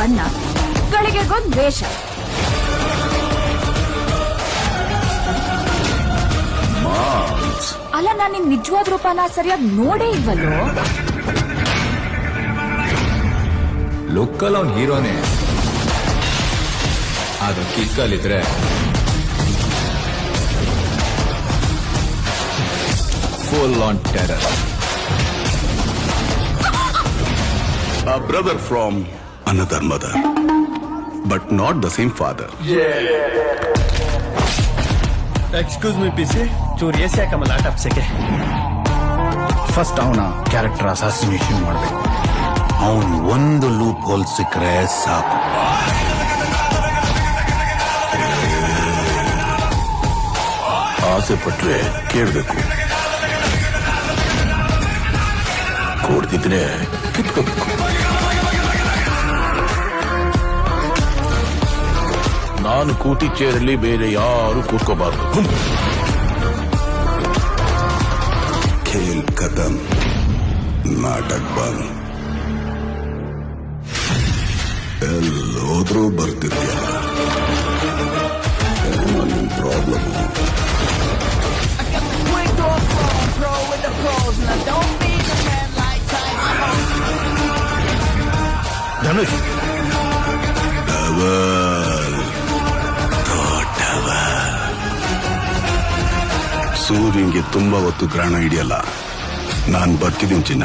ಬಣ್ಣ, ಗಳಿಗೆಗೊಂದ್ ವೇಷ. ಅಲ್ಲ, ನಾನ್ ನಿನ್ ನಿಜವಾದ ರೂಪನ ಸರಿಯಾಗಿ ನೋಡೇ ಇಲ್ವಲ್ಲೋ. ಲುಕ್ಕಲ್ಲಿ ಅವ್ನ್ ಹೀರೋನೇ, ಆದ್ರೆ ಕಿಕ್ಕಲ್ಲಿದ್ರೆ full on terror. A brother from another mother, but not the same father. Excuse me PC, ಚೂರು ಎಸಿ ಹಾಕಮಲ್ಲ ಆಟ ಅಪ್ಸಕ್ಕೆ. ಫಸ್ಟ್ ಅವನ ಕ್ಯಾರೆಕ್ಟರ್ ಅಸಾಸಿನೇಷನ್ ಮಾಡಬೇಕು. ಅವನು ಒಂದು ಲೂಪ್ ಹೋಲ್ ಸಿಕ್ಕರೆ ಸಾಕು. ಆಸೆ ಪಟ್ರೆ ಕೇಳಬೇಕು, ಕೊಡ್ತಿದ್ರೆ ಕಿತ್ಕೋಬೇಕು. ನಾನು ಕೂತಿ ಚೇರಲ್ಲಿ ಬೇರೆ ಯಾರು ಕೂತ್ಕೋಬಾರ್ದು. खेल खत्म, ನಾಟಕ ಬಂದ್. ಎಲ್ಲೋದ್ರೂ ಬರ್ತಿದ್ಯಲ್ಲ, ಏನೋ ನಿಮ್ ಪ್ರಾಬ್ಲಮ್. ಧನುಷ್, ಸೂರ್ಯಂಗೆ ತುಂಬಾ ಹೊತ್ತು ಗ್ರಹಣ ಹಿಡಿಯಲ್ಲ. ನಾನ್ ಬರ್ತಿದ್ದೀನಿ ಚಿನ್ನ.